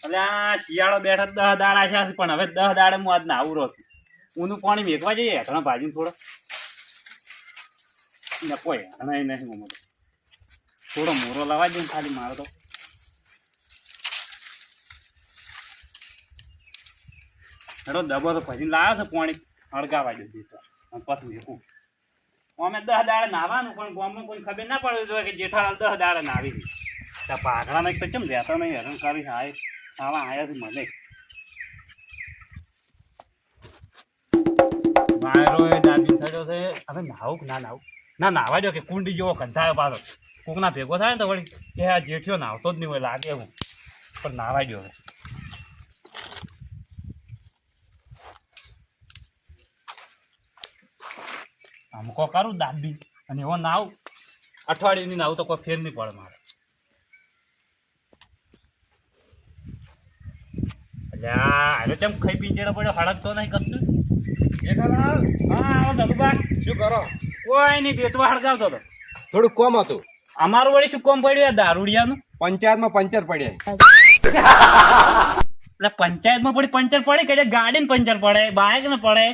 એટલે આ શિયાળો બેઠા 10 દાડા છે પણ હવે 10 દાડે હું આજ નાવું રહ્યો છું. ઊનું પાણી મેકવા જઈએ હેઠળ ભાજીને થોડો ને કોઈ હેઠળ નહીં મમ્મી થોડો મોરો લવા દે ખાલી મારો તો હેડો દબો તો ભજીને લાવ્યો છે પાણી હળગાવા દે દીધો પછી મેકું અમે 10 દાડે નાવાનું પણ ગામમાં કોઈ ખબર ના પડવી જોઈએ કે જેઠાલાલ 10 દાડે નાવી ત્યાં પાઘડા નહીં તો કેમ રહેતો નહીં હેરાન કરી આય આવા આયાથી મને મારો એ દાદી થયો છે હવે નાવું કે ના નાવું ના નાવા દો કે કુંડી જેવો કંધાયો પાછો કોકના ભેગો થાય ને તો વળી કે આ જેઠિયો નાવતો જ નહીં હોય લાગે હું પણ નાવા દો હવે આમ કો કરું દાદી અને એવો નાવ અઠવાડિયાની નાવ તો કોઈ ફેર નહીં પડે મારે એટલે આ કેમ ખાઈ પી જેડો પડ્યો હળકતો નહીં કરતું જેઠાલાલ હા આવો ધલુબા શું કરો? કોઈ નહીં બેટવા હળગાવતો હતો થોડું કોમ હતું. અમારું વળી શું કોમ પડ્યું આ દારૂડિયાનું પંચાયતમાં પંચર પડ્યા. એટલે પંચાયતમાં પડી પંચર પડે કે ગાડીને પંચર પડે બાઇક ને પડે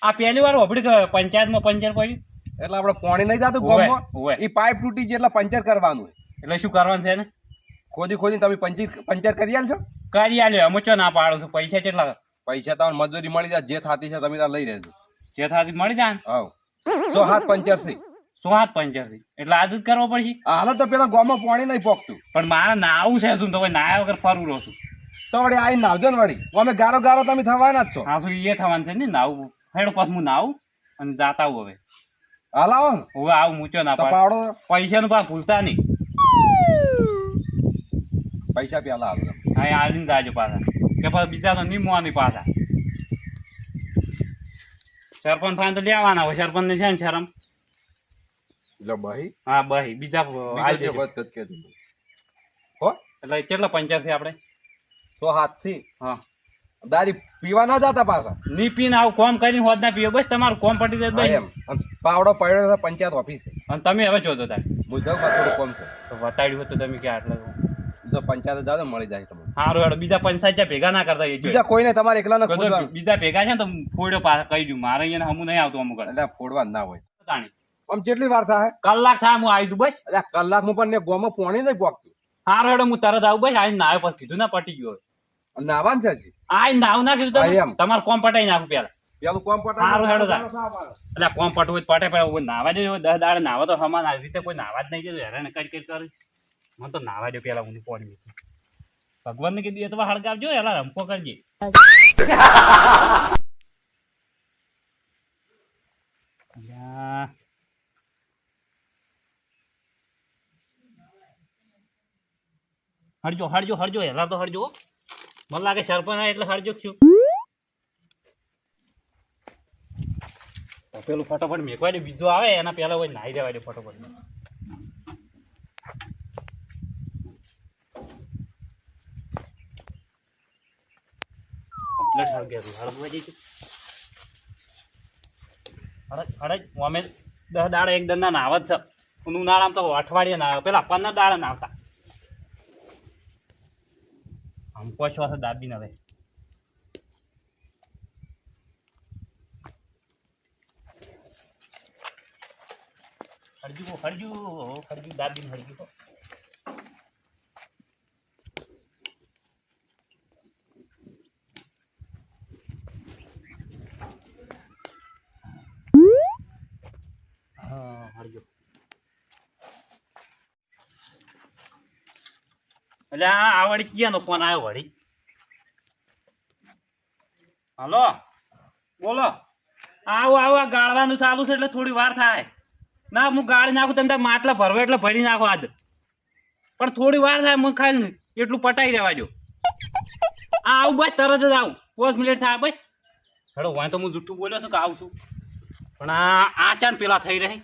આ પહેલી વાર હોભળી પંચાયતમાં પંચર પડ્યું એટલે આપણે પાણી નહીં જતું ઓવે, ગામમાં. ઓવે. ઈ પાઇપ તૂટી ગઈ એટલે પંચર કરવાનું. એટલે શું કરવાનું છે ને ખોદી ખોદી તમે પંચર કરી આલશો. કરી આલ્યો અમે ચો ના પાડું છું પૈસા કેટલા પૈસા તમને મજૂરી મળી જાય જે થાતી છે તમે ત્યાં લઈ લેજો. જે થાથી મળી જાય ને હવ 100 હાથ પંચર થી 100 હાથ પંચર થી એટલે આજ જ કરવો પડશે હાલ તો પેલા ગામમાં પાણી નહીં પોકતું પણ મારે નાવું છે શું તો કોઈ નાયા વગર ફરવું રહું છું તો વળી આઈ નાવજો ને વળી અમે ગારો ગારો તમે થવાના જ છો. હા શું એ થવાનું છે ને નાવું હેડો પછી હું નાવું અને જાતા આવું હવે હાલ આવો ને હવે આવું મૂચો ના તો પાડ પાવડો પૈસાનું પા ભૂલતા નહીં પૈસા પેલા હાલ હા આવીને જાજો પાછા કે પછી બીજા તો નીમવાની પાછા સરપંચ ફાન તો લેવાના હોય સરપંચ ને છે ને શરમ એટલે ભાઈ હા બહી બીજા આવી દેજો. હો એટલે કેટલા પંચર છે આપણે 100 હાથ થી હા દારી પીવા ના જતા પાછા. ની પીને આવું કોમ કરીને હોદ ના પીવો બસ તમારું કોમ પટી જાય હા બસ એમ આમ પાવડો પડ્યો છે પંચાયત ઓફિસે. અને તમે હવે જોતો તાર બુધાવ થોડું કોમ છે તો વટાડ્યું હોત તો તમે કે આટલા તો પંચાયત જાવ તો મળી જાય તમને. સારું હેડો બીજા પંચાયત ભેગા ના કરતા એ બીજા જોઈ. કોઈને તમારે એકલાને કદો ખોદવાનું. બીજા ભેગા છે ને તો ફોડ્યો પાછા કહી દઉં મારે અહીંયા હમું નહીં આવતું અમુક એટલે ફોડવા ના હોય. તાણી આમ કેટલી વાર થાય? કલાક થાય હું આવી દઉં બસ એટલે કલાકમાં પણ ને ગોમાં પાણી નહીં પોકતું. સારું હેડો હું તરત આવું બસ આવીને નાવ્યો પછી કીધું ના પટી ગયો નાવાનું છે હજી. આવીને નાવ ના કીધું હા, તમે એમ. તમારે કોમ પટાઈ નાખું પેલા પેલું કોમ પટાવી સારું હેડો જા. સાફ. એટલે કોમ પટવું હોય તો પટે પણ નાવા દેજો 10 દાડે નાવા તો હમાન આવી રીતે કોઈ નાવા જ નહીં જતું હેરાન કરી કરી મને તો નાવા દો પેલા હું પાણી ભગવાન ને કીધું એ તો હળગાવજો એલા રમકો કરજે હળજો હળજો હળજો હેલા તો હળજો મને લાગે સરપંચ એટલે હળજો છું પેલું ફટોફટ મેકવા દે બીજો આવે એના પેલા હોય નાઈ દેવા દે ફટોફટ કમ્પ્લીટ હળગે હળગવા જઈશું હળજ અમે 10 દાડે એક દંડા નાવ જ છે ઉનાળામાં તો અઠવાડિયે નાવે પેલા 15 દાડે નાવતા આમ પછવા છે દાબી ના ભાઈ હળજુ દાબી હળજુ હા હળજુ એટલે આ વળી કિયાનો ફોન આવ્યો વળી હલો બોલો આવો આવો આ ગાળવાનું ચાલુ છે એટલે થોડી વાર થાય ના હું ગાળી નાખું તમે માટલા ભરવો એટલે ભરી નાખો આજ પણ થોડી વાર થાય હું ખાલી એટલું પટાઈ રહેવા જો આ આવું બસ તરત જ આવું 5 મિનિટ થાય બસ હેડો હોય તો હું જુઠ્ઠું બોલ્યો છું કે આવું છું પણ આ ચાન પેલા થઈ રહી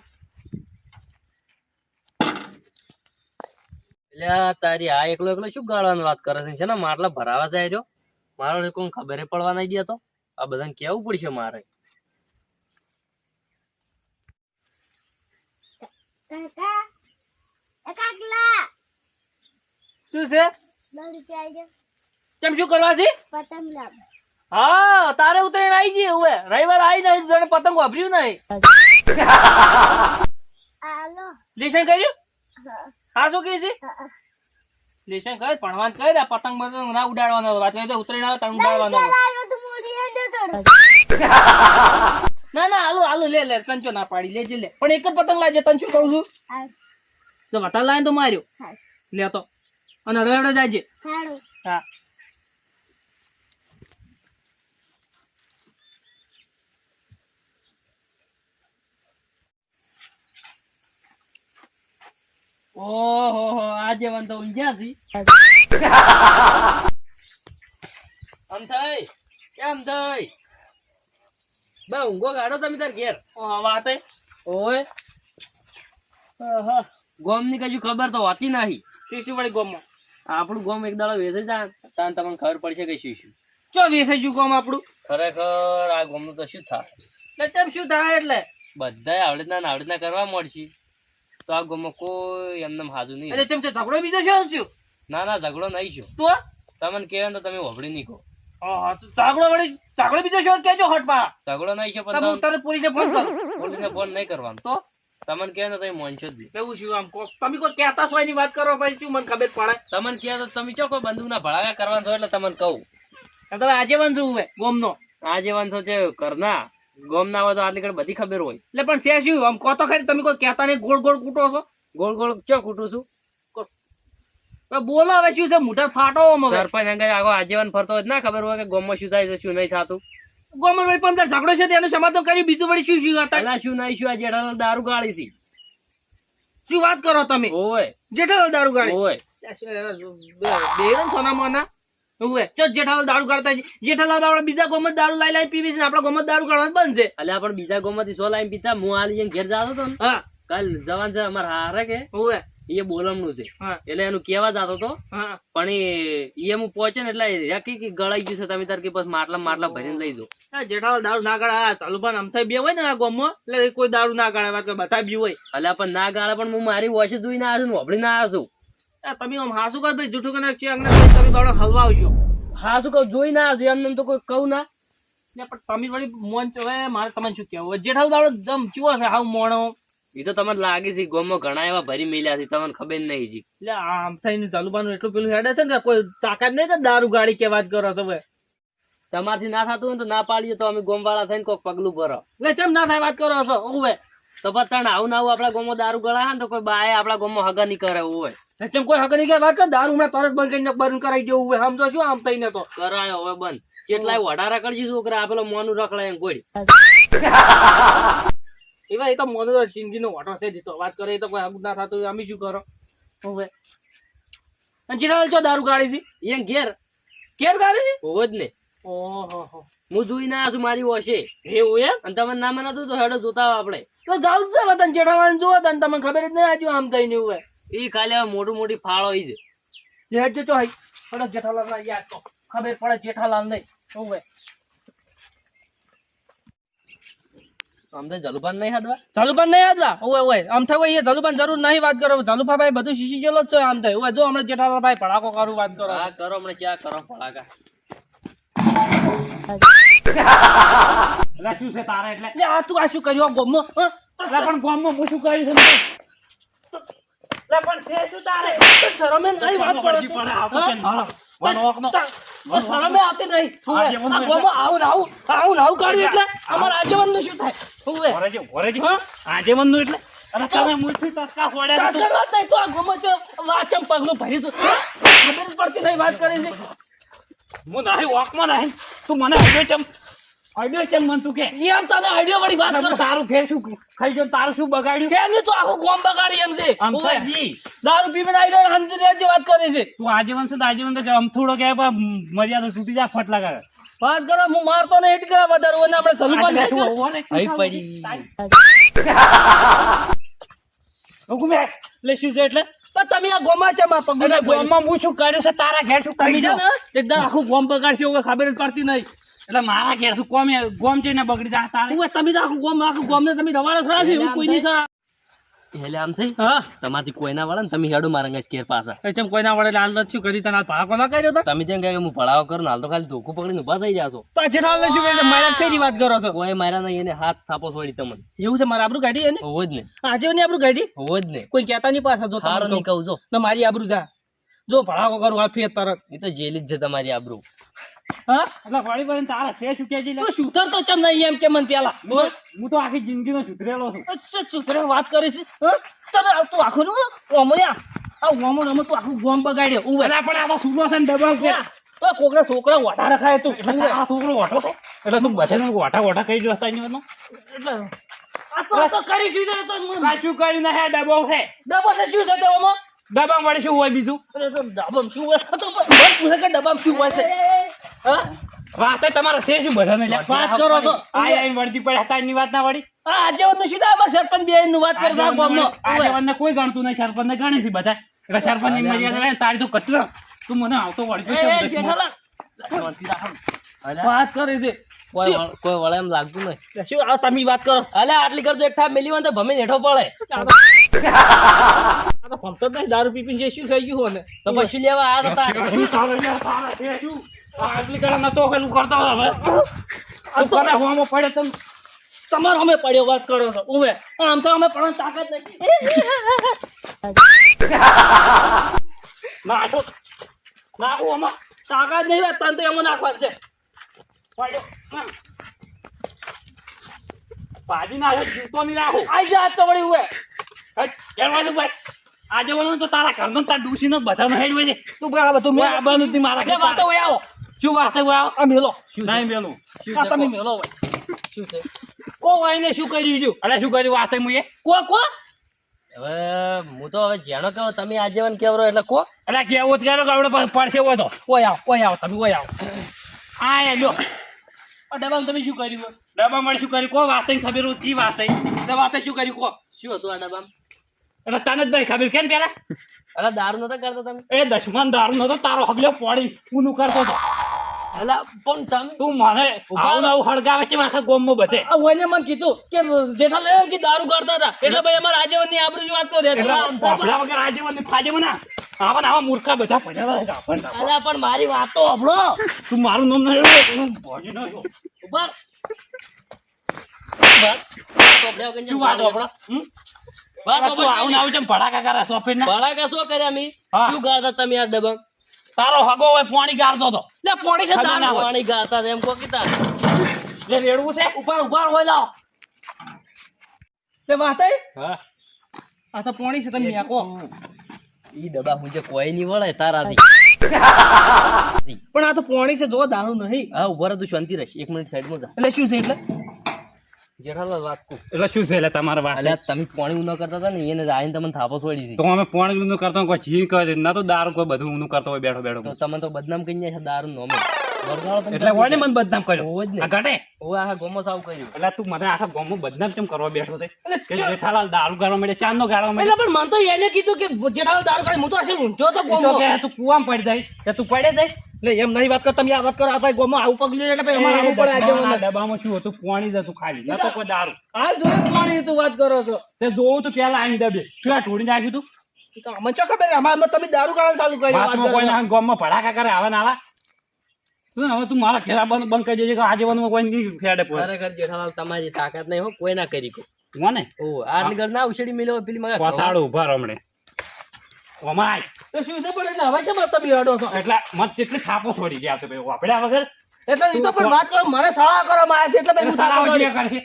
એટલે તારી આ એકલો એકલો શું ગાળવાની વાત કરે છે ને માટલા ભરાવા જાય રહ્યો મારો કોઈ ખબર પડવા નહીં દે તો આ બધાને કેવું પડશે મારે કાકા એ કાકલા શું છે ₹10 આવી ગયા કેમ શું કરવા છે પતંગ લાવ. હા તારે ઉતરીને આવી જઈએ હવે રવિવાર આવી નહીં તને પતંગ વાપર્યું નહીં આલો. લેશન કર્યું હા, હા શું કહે છે હા. લેશન કર ભણવાનું કર આ પતંગ બતંગ ના ઉડાડવાનો વાત કરી ઉતરીને આવે તને ઉડાડવાનો ચાલ આલો તો મોડી હેડે થોડો. ના ના આલુ આલુ લે લે તને ચો ના પાડી લેજે લે પણ એક જ પતંગ લાવજે તને શું કહું છું હા, તો વટા લાઈને તો માર્યો હા. લે તો અને હળવે જાજે હારું. હા ઓહો હો આજે વન તો ઊંઝ્યા છી આમ થઈ કેમ થઈ બા ઊંઘો ગાડો તમે તાર ઘેર વાતે ઓય ગોમ ની કજુ ખબર તો હોતી નહીં શું વળી ગોમ માં આપણું ગોમ એક દાડો વેચે જા તાન તમને ખબર પડશે કે શું ચો વેચે જુ ગોમ આપણું ખરેખર આ ગોમ નું તો શું થાય કેમ શું થાય એટલે બધાય આવડતના કરવા મળશે તો આ ગોમ કોઈ એમને હાજુ નહીં એટલે તેમ ઝઘડો બીજો શું થયો ના ના ઝઘડો નહીં છું તો તમને કહેવાય તો તમે હોભળી નહીં કહો ઝઘડો બીજો શું કેજો હટપા ઝઘડો નહીં છે પણ તારે પોલીસને ફોન કરો પોલીસને ફોન નહીં કરવાનો તો તમને કહે તો તમે મોનશો જ નહીં એવું શું આમ તમે કોઈ કહેતા છો એની વાત કરો ભાઈ શું મને ખબર પડે તમને કહે તો તમે ચો કોઈ બંદૂક ના ભળાવ્યા કરવાનો છો એટલે તમને કહું તમે આજે વંશો હવે ગોમ નો આજે વંશો છે ઘરના ગોમ ના હોય તો આટલી ઘડી બધી ખબર હોય એટલે પણ છે શું આમ કહો તો ખરી તમે કોઈ કહેતા નહીં ગોળ ગોળ કૂટો છો ગોળ ગોળ ચો કૂટું છું બોલો હવે શું છે મોટા ફાટો સરપંચ અંગે આગો આજીવન ફરતો હોય ના ખબર હોય કે ગોમમાં શું થાય છે શું નહીં થતું ગોમમાં વળી 15 ઝઘડો છે તેનું સમાધાન કર્યું બીજું વળી શું શું હતા શું નહીં શું આ જેઠાલાલ દારૂ ગાળી છે શું વાત કરો તમે ઓય જેઠાલાલ દારૂ ગાળી ઓય બેરન સોના મોના ઓય ચો જેઠાલાલ દારૂ ગાળતા જેઠાલાલ આપણે બીજા ગોમમાં દારૂ લાઈ પીવી છે આપણા ગોમમાં દારૂ ગાળવાનું બંધ છે એટલે આપણે બીજા ગોમમાંથી સો લાઈન પીતા હું આલી ઘેર જાતો તો હા કાલ જવાન છે અમાર હારે કે ઓય એ બોલમનું છે એટલે એનું કેવા જતો તો પણ એ હું પહોંચે ને એટલે ગળાઈ ગયું છે તમે તાર કે બસ માટલા ભરીને લઈ દો જેઠાલાલ દારૂ ના ગાળે ચાલુ પણ આમ થઈ બે હોય ને આ ગામમાં એટલે કોઈ દારૂ ના ગાળે વાત બધા બી હોય એટલે પણ ના ગાળે પણ હું મારી વોશે જોઈ ના આવ્યો છું હોભળી ના આવ્યો છું તમે આમ હાસુ કર ભાઈ જૂઠું કે તમે બાળો હલવા આવશો હાસુ કહું જોઈ ના આવ્યો એમને તો કોઈ કહું ના પણ તમે વળી મોન મારે તમને શું કેવું જેઠાલાલ દાડો જમ ચુવો છે હાવ મોણો એ તો તમને લાગે છે ગોમમાં ઘણા એવા ભરી મેલ્યા છે તમને ખબર નહીં જી એટલે આમ થઈને ચાલુબાનું એટલું પેલું હેડે છે ને કોઈ તાકાત નહીં કે દારૂ ગાડી કે વાત કરો છો તમારથી ના થતું હોય તો ના પાડીએ તો અમે ગોમ વાળા થઈને કોઈક પગલું ભરો એટલે કેમ ના થાય વાત કરો છો હવે તો પતાણ આવું આવું આપડા ગોમમાં દારૂ ગળા ને તો કોઈ બાય આપડા ગોમમાં હગા નહીં કરે હોય કેમ કોઈ હગા નહીં કરે વાત કર દારૂ હમણાં તરત બંધ કરીને બંધ કરાવી દેવું હોય સમજો શું આમ થઈને તો કરાયો હવે બંધ કેટલાય વડારા કરજી છોકરા પેલો મોનું રખડાય ગોળી એવા એ તો મોનો જિંદગી નો વાટો છે જીતો વાત કરે તો કોઈ આગળ ના થતું અમે શું કરો હવે જેઠાલાલ ચો દારૂ ગાડી છે એ ઘેર ગાડી છે હોવ જ ને ઓહો હું જોઈ ના છું મારી વોશે એવું એમ અને તમને ના મને તો હેડો જોતા આપણે તો જાવ છે વતન જેઠાલાલ જોવો તને તમને ખબર જ નહીં આજુ આમ થઈને હોય એ ખાલી મોટું મોટી ફાળો ઈ છે હેડ જો હઈ પડે જેઠાલાલ ના યાદ તો ખબર પડે જેઠાલાલ નહીં હોવે આમ તો જલુબાન નહીં હાદવા ઓય આમ થાય એ જલુબાન જરૂર નહીં વાત કરો જલુભા ભાઈ બધું શીશી ગયેલો જ છે આમ થાય ઓય જો હમણાં જેઠાલાલ ભાઈ ભડાકો કરું વાત કરો હા કરો હમણાં ક્યાં કરો ભડાકા એટલે શું છે તારે એટલે આ તું આ શું કર્યું ગોમમાં પણ ગોમમાં હું શું કર્યું છે પણ છે શું તારે શરમે નહીં વાત કરો શરમે આવતી નહીં આવું કાઢ્યું એટલે અમારા આજેવન નું શું થાય આજેવન નું એટલે અરે તમે મુઠી તસ્કા ફોડ્યા તો આ ગોમો છે વાત કેમ પગલું ભરી તું ખબર જ પડતી નહીં વાત કરી છે હું નહીં વોકમાં નહીં તું મને આઈડિયો ચમ મન તું કે એમ તને આઈડિયો વાળી વાત કર તારું ઘેર શું ખાઈ ગયો તારું શું બગાડ્યું કે નહીં તો આખું ગોમ બગાડી એમ છે અંકલજી દારૂ પીને આઈડિયો હંજી જે વાત કરે છે તું આજીવન છે આજીવન તો આમ થોડો કે મર્યાદા છૂટી જા ફટ લગાવે વાત કરો હું મારતો ને હિટ કરે વધારે ઓને આપણે ચલું બેઠું હોને આઈ પડી હુકુમે લે શું છે એટલે તો તમે આ ગોમા છે માં પગલે ગોમમાં હું શું કર્યું છે તારા ઘેર શું કરી દે ને એકદમ આખું ગોમ બગાડશે હવે ખબર જ પડતી નહીં એટલે મારા ઘેર શું ગોમ છે ને બગડી જા તારે તમે તો આખું ગોમ ને તમે રવાડે સડા છે એવું કોઈ નહીં સડા એટલે આમ થઈ હા તમારથી કોઈ ના વળે ને તમે હેડો મારા અંગાજ કેર પાછા એ ચમ કોઈ ના વડે હાલ નથી શું કરી તને હાલ ભાડા કોના કર્યો તો તમે તેમ કહે કે હું ભણાવો કરું ને હાલ તો ખાલી ધોકું પકડીને ઉભા થઈ જાશો તો આ જેઠાલાલ શું કરે મારા કઈ વાત કરો છો કોઈ માર્યા નહીં એને હાથ થાપો છોડી તમને એવું છે મારા આબરૂ કાઢી એને હોવો જ ને આજે ની આબરૂ કાઢી હોવો જ ને કોઈ કહેતા નહીં પાછા જો હારો તમને નહીં કહું જો કહું. મારી આબરૂ જા જો ભડાકો કરું આ ફેર તરત એ તો જેલી જ છે તમારી આબરૂ હા એટલે વળી વળીને તારા છે શું કહેજે લે. તું સુધર તો ચમ નહીં એમ કે મને પેલા હું તો આખી જિંદગીનો સુધરેલો છું. અચ્છા સુધરે વાત કરીશ હા તને તું આખું નું ઓમયા આ ઓમો રમો તું આખું ગોમ બગાડ્યો ઉવે અલા પણ આ તો સુનો છે ને દબાવ કે. ઓ કોકના છોકરા વટા રખાય તું એટલે આ છોકરો વોટો છે એટલે તું બધાને વોટા વોટા કહી જો હતા એની એટલે આ તો કરીશું ને તો આ શું કરીને હે દબાવ છે. ડબો છે શું છે તે ઓમો દબાવ વળી શું હોય બીજું અરે તો ડબામ શું હોય તો પણ મને પૂછે કે ડબામ શું હોય છે હા વાત તમારે છે શું બધાને લે. વાત કરો છો આઈને વળતી પડે હતા એની વાત ના વળી. આ આજે વાત સીધા આમાં સરપંચ બે નું વાત કરો છો આ ગામમાં આગેવાનને કોઈ ગણતું નહીં, સરપંચને ગણે છે બધા. એટલે સરપંચની મર્યાદા રહે ને તારી તો કચરો. તું મને આવતો વળી તો ચમ દસમો. જેઠાલાલ શાંતિ રાખો અલ્યા વાત કરે છે કોઈ વળે એમ લાગતું નહીં શું આ તમે વાત કરો છો? અલ્યા આટલી કરતો એક થાપ મેલી હોય ને તો ભમીને હેઠો પડે આ તો ભમતો જ નહીં દારૂ પી પીને જે શું થઈ ગયું હોય ને તો પછી લેવા આ તો તાર શું તારે યાર, તારે છે શું? આ આટલી કરે નતો પેલું કરતો હતો હવે. તું કોને હોમો પડે તને? તમારો અમે પડ્યો વાત કરો છો ઉવે આમ તો અમે પણ તાકાત નથી નાખો નાખો આમાં. તાકાત નહીં વાત તને તો એમાં નાખવાનું છે પડ્યો. હા. ભાજી નાખો, જૂતો નહીં નાખો. આઈ જા તો વળી ઉવે હટ, એડવા દે ભાઈ. આજે વળો ને તો તારા ઘરનો ને તારા ડૂસીનો બધાનો હેડ હોય છે. તું આ બધું કોઈ આબાનું નથી મારા બે વાતો હોય આવો શું વાત છે આવો? આ મેલો નહીં મેલું. આ તમે મેલો હોય શું છે કો વાઈને શું કર્યું છું અરે શું કર્યું વાત મુએ? કો હવે હું તો હવે જેનો કહો તમે આજીવન કેવરો એટલે કો અરે કેવો જ કર્યો કે આવડે પડશે એવો તો. ઓય આવો તમે ઓય આવો આ એ લ્યો. આ ડબ્બામાં તમે શું કર્યું હોય? ડબ્બા મળી શું કર્યું? કો વાત ખબર હોય કી વાત તે વાતે શું કર્યું કો શું હતું આ ડબ્બામાં એટલે તને જ નહીં ખબર કેમ પેલા? અલા દારૂ નતા કરતા તમે એ દશમન દારૂ નતો તારો હગલો પોડી ઊનું કરતો હતો. અલા પણ તમે તું મને આવું ને આવું હળગાવે છે આખા ગોમમાં બધે. આ ઓયને મને કીધું કે જેઠાલાલ કે દારૂ કાઢતા હતા એટલે ભાઈ અમારા આજીવનની આબરૂની વાત કરી એટલે હતી આમ પોપડા વગર આજીવન ને ફાજીવન ના. આવા ને આવા મૂર્ખા બધા પડ્યા રહે આપણને. અલા પણ મારી વાત તો હંભળો તું મારું નામ નહીં હું ભોજી ન છું. ઉભા શું વાત આપણો? તું આવું ને આવું છે ભડાકા કરે સોફીર ના. ભડાકા શું કર્યા મી હા. શું ગાતા તમે આ ડબ્બા તારો હગો હોય પાણી ગાળતો હતો. લે પોણી છે ખબર ના દારૂ હોય. પાણી ગાતા એમ કો કીધા એટલે રેડવું છે. ઉભા હોય લાવ તે વાત હા આ તો પોણી છે તમે કો ઈ ડબ્બા હું જે કોઈ નહીં વળે તારાથી પણ આ તો પોણી છે જો દારૂ નહીં હા ઉભા રહે તું શાંતિ રહેશ 1 મિનિટ સાઈડમાં જા એટલે શું છે એટલે જેઠાલાલ વાત કુ એટલે શું છે એટલે તમારે વાત? અલ્યા તમે પાણી ઊનો કરતા હતા ને એને આઈને તમને થાપો છોડી તો દીધી અમે પાણી ઊનું કરતો કોઈ જી કરે ના તો દારૂ કોઈ બધું ઊનું કરતો હોય બેઠો તો બેઠો. તમે તો બદનામ કરી નાખ્યા દારૂ નોમે વરગાળો તમે એટલે હોય ને મને બદનામ કર્યો. હોવ જ ને. આ ઘટે ઓવે આખા ગોમો સાવ કર્યું એટલે તું મને આખા ગામમાં બદનામ કેમ કરવા બેઠો છે? કે જેઠાલાલ દારૂ ગાળવા માંડે, ચાંદનો ગાળવા માંડે. એટલે પણ મને તો એને કીધું કે જેઠાલાલ દારૂ કાઢી હું તો અસલ ઊંચો તો ઈ તો ગોમો કે તું કૂવામાં પડી જાય કે તું પડે જાય. એટલે એમ નહીં વાત કર તમે આ વાત કરો આ ભાઈ ગોમો આવું પગલું એટલે ભાઈ અમારે આવું પડે આજે આ ડબ્બામાં શું હતું? પાણી જ હતું ખાલી, નતો કોઈ દારૂ. હાલ જોયું પાણી તું વાત કરો છો તે જોવું તું પેલા આઈને ડબ્બે શું આ ઢોળી નાખ્યું તું? તો અમને ચો ખબર અમારે તમે દારૂ કાઢવાનું ચાલુ કર્યું વાત વાતમાં કરો કોઈ છો. ના ગામમાં ભડાકા કરે આવા ને આવા. તું હવે તું મારા ઘેરા બંધ કરી દેજે કે આજીવનમાં કોઈ નહીં ફેડે પડે. ખરેખર જેઠાલાલ તમારી તાકાત નહીં હો કોઈ ના કરી કો મને ઓ આટલી ઘર ના ઉછળી મિલો પેલી મગા પસાડો ઉભા રહો હમણે. ઓમાય તો શું છે પણ એટલે હવે કેમ તમે અડો છો એટલે મત કેટલી થાપો છોડી ગયા તો ભાઈ વાપડ્યા વગર. એટલે ઈ તો પણ વાત કરો મને સળા કરો માં એટલે ભાઈ હું સડાવા સાચો ચીયા કરે છે?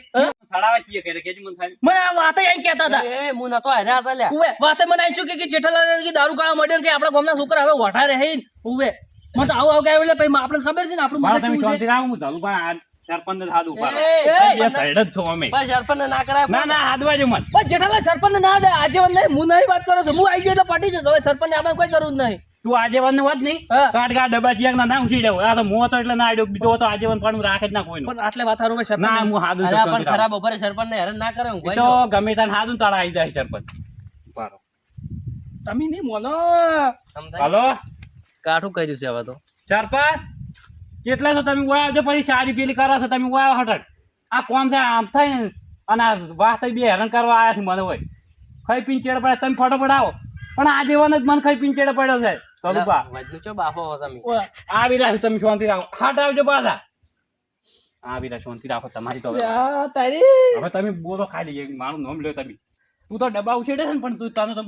સડાવા ચીયા કરે કેજી મને થાય. મને આ વાત અહીં કહેતા હતા એ હું નતો હાર્યા હતા લ્યા ઉવે વાતે મને આઈ છું કે જેઠાલાલ કે દારૂ કાળા મળ્યો કે આપણા ગામના છોકરા હવે વઢા રહે ઉવે મને તો આવું કહે એટલે ભાઈ આપણે ખબર છે ને આપણું મારે મગજ તમે કેવું છે. શાંતિ રાખો, હું ચાલુ પણ આ સરપંચ ને હાથ ઉભા રહો. એ, બે સાઈડ જ છો અમે. બસ સરપંચ ના કરાય ના ના હાથવા જો મન. પણ જેઠાલાલ સરપંચ ના દે આજે નહીં હું નહીં વાત કરો છો હું આવી ગયો એટલે પટી જતો હવે સરપંચ આપણે કોઈ જરૂર નહીં તું આજીવન વાત નહીં હા. કાટકા ડબ્બા ચિયાક ના ઉછી દેવો. આ તો મો તો એટલે ના આડ્યો, બીજો તો આજીવન પણ રાખે જ ના કોઈનું. પણ આટલે વાત હારું ભાઈ સરપંચ ના હું હાથ અલ્યા પણ ખરાબ બપોરે સરપંચ ને હેરાન ના કરે હું એ કોઈ તો ગમે તાન હાથું તાળા આવી જાય સરપંચ. બરાબર. તમે નહીં મોનો હલો કાઠું કર્યું છે હવે તો સરપંચ કેટલા છો તમે ઓયા આવજો, પછી સારી પેલી કરો છો તમે ઓયા હટટ. આ કોમ છે આમ થાય ને અને આ વાત બે હેરાન કરવા આવ્યા છે મને હોય. ખાઈ પીને ચેડ પડે તમે ફટોફટ આવો પણ આ જેવાનો જ મને ખાઈ પીને ચેડ પડ્યો છે તલુબા વજનું ચો બાફો હો તમે ઓય, આવી રહ્યા તમે શાંતિ રાખો હાટ આવજો પાછા આવી રહ્યા શાંતિ રાખો તમારી તો હવે. આ તારી હવે તમે બોલો ખાલી એક મારું નામ લ્યો તમે તું તો ડબ્બા ઉછેડે છે ને પણ તું તને તો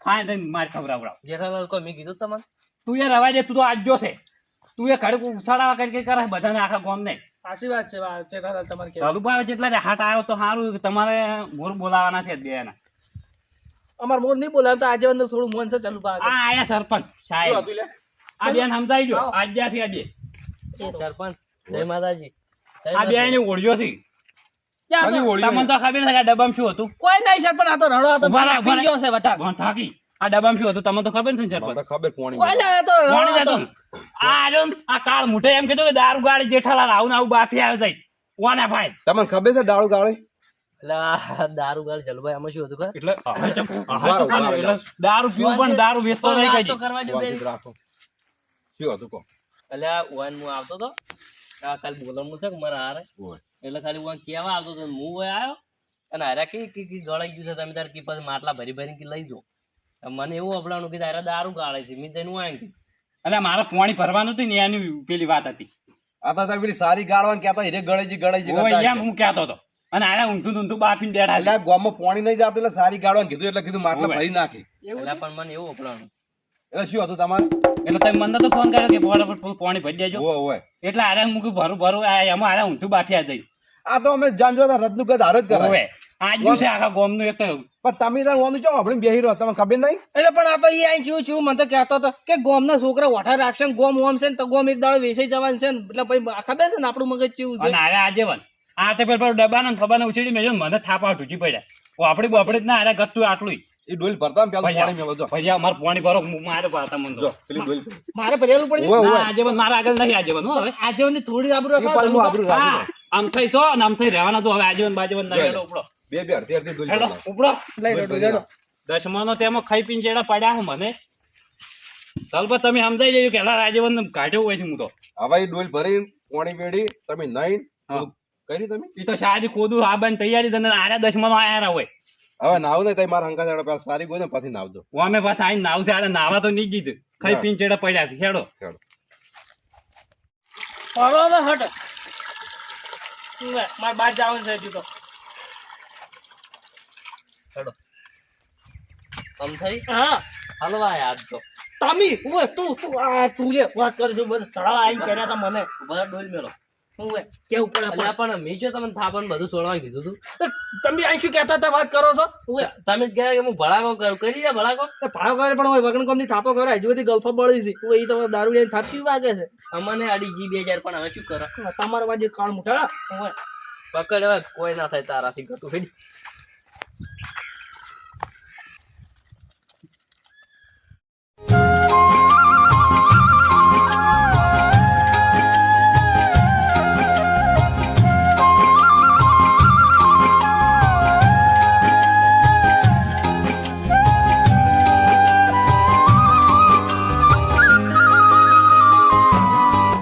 ફાઈન થઈને માર ખવડાવડાવ જેઠાલાલ કોઈ મેં કીધું તમને તું એ રવા દે તું તો આજ્યો છે તું એ ખડક ઉછાળાવા કરી કરે બધાને આખા ગામને સાચી વાત છે જેઠાલાલ તમારે કહેવું. તલુબા જેટલા ને હાટ આવ્યો તો સારું તમારે મોર બોલાવાના છે બે ના અમાર મોર નહીં બોલાવતા આજે અંદર થોડું મોન છે ચાલુ પા આ આયા સરપંચ શું સાહેબ હતું લે? આ બેન સમજાઈ ગયો આજ્યાથી આ બે સરપંચ જય માતાજી આ બે ને ઓળ્યો છે ક્યાં આની છે? ઓળીઓ તમને તો ખબર છે કે આ ડબ્બામાં શું હતું કોઈ નહીં સર પણ આ તો રડો હતો ઉભા રહો, ઉભા પી ગયો છે વધારે ભણ થાકી આ ડબ્બામાં શું હતું તમને તો ખબર છે ને મને સરપંચ તો ખબર પોણી કોઈ નહીં, આ તો રડો કોણે હતો. જતું? આ આર્યો ને, આ કાળ મુઠે એમ કીધું કે દારૂ ગાડી જેઠાલાલ આવું ને આવું બાફી આવે જાય ઓના ફાઈન તમને ખબર છે ડાળું ગાળે એટલે આ દારૂ ગાળ જલભાઈ આમાં શું હતું ખબર? એટલે હવે ચમ, હવે વારો, તો ખાલી વારો, એટલે દારૂ પીવું પણ દારૂ વેચતો નહીં વાત તો કઈ કરવા દો શાંતિ બેન. રાખો શું હતું કહો એટલે આ ઓન હું આવતો તો આ ખાલી બોલવાનું છે કે મારા હારે ઓય. એટલે ખાલી ઓન કેવા આવતો તો હું ઓય આવ્યો અને હારે કી ગળાઈ ગયું છે તમે તારે કી પછી માટલા ભરી ભરીને કી લઈ જો મને એવું અપડાવવાનું કે તારે દારૂ ગાળે છે મેં તેનું આઈ ગયું એટલે મારે પાણી ભરવાનું હતું ને એની પેલી વાત હતી આ તો તમે પેલી સારી ગાળવાનું કહેતા હિરે ગળેજી ગળેજી ઓય કરતા એમ હું કહેતો હતો અને આને ઊંધું ઊંધું બાફીને બેઠા એટલે આ ગામમાં પોણી નહીં જાતું એટલે સારી ગાળવાનું કીધું એટલે કીધું માટલા ઓવે. ભરી નાખી એટલે પણ મને એવું અપડાવવાનું એટલે શું હતું તમારે એટલે તમે મને તો ફોન કર્યો કે બરાબર પાણી ભરી દેજો ઓય ઓય એટલે આરે મૂકી ભરું ભરું આ એમાં આરે ઊંધું બાફ્યા જઈ આ તો અમે જાણજો હતા રદનું કદ હાર જ કરાય હવે આજનું છે આખા ગામનું એક તો પણ તમે તાર ઓનું ચો આપણે બેહી રહો તમને ખબર નહીં એટલે પણ આ તો ઈ આઈ ચીવું ચીવું મને તો કહેતો હતો કે ગોમના છોકરા વઠા રાખશે ને ગોમ ઓમ છે ને તો ગોમ એક દાડો વેચાઈ જવાનું છે ને એટલે પછી ખબર છે ને આપણું મગજ ચીવું છે અને આરે આજીવન આ તો પેલા ડબ્બાના ને ખબર ઉછેડી મેં મને થાપા ઢૂંચી પડ્યા આપડી બોપડી જ ના આરે ગતું આટલું એ ડોલ ભરતા ને પેલું પાણી મેળવો જો પછી અમારે પાણી ભરો મારે પાતા મને જો તો પેલી ડોલ મારે ભરેલું પડે ઓય ના, ઓય આજીવન મારા આગળ નહીં આજીવન હો હવે આજે ઓની થોડી આબરૂ એ પાછું આબરૂ રાખી હા, આમ થઈ સો ને આમ થઈ રહેવાના તો હવે આજીવન બાજીવન ના હેડો ઉપડો બે બે અડધી અડધી ડોલ હેડો ભરતા. ઉપડો લઈ રેડો રેડો દસમાનો તેમાં ખાઈ પીને જેડા પડ્યા હું મને તલબત તમે સમજાઈ જજો કે હેલા આજીવન કાઢ્યો હોય છે હું તો હવે એ ડોલ ભરી પાણી વેડી તમે નહીં હા. કરી તમે એ તો શાદી ખોદું આબાની તૈયારી તને આરે દસમાનો આયા હોય હવે નાવ નહીં તમે મારા હંકા પેલા સારી ગોઈ ને પછી નાવજો અમે પાછા આઈને નાવ છે આરે નાવા તો નહીં જીત ખાઈ હા. પીને જેડા પડ્યા છે હેડો હેડો. ફરો તો હટ મારે બહાર જવાનું છે હજુ તો હેડો આમ થઈ હા હલવા યાદ તો તામી ઓય તું તું રે વાત કરજો બધું સડાવા આઈને કર્યા તા મને બધા ડોલ મેળો ઓય કેવું પડે એટલે પણ મેં જો તમને થાપણ બધું છોડવા કીધું હતું તમે અહીં શું કહેતા હતા વાત કરો છો ઓય તમે જ કહેતા કે હું ભડાકો કરું કરી દે ભડાકો ભાવ કરે પણ હોય વગણ કોમની થાપો કરે હજુ બધી ગલ્ફો બળી છે ઓય ઈ તમારે દારૂ લઈને થાપી વાગે છે અમને અડી જી 2000 પણ હવે શું કરો તમારા વાજે કાળ મુઠા ઓય પકડ હવે કોઈ ના થાય તારાથી ગતું હેડી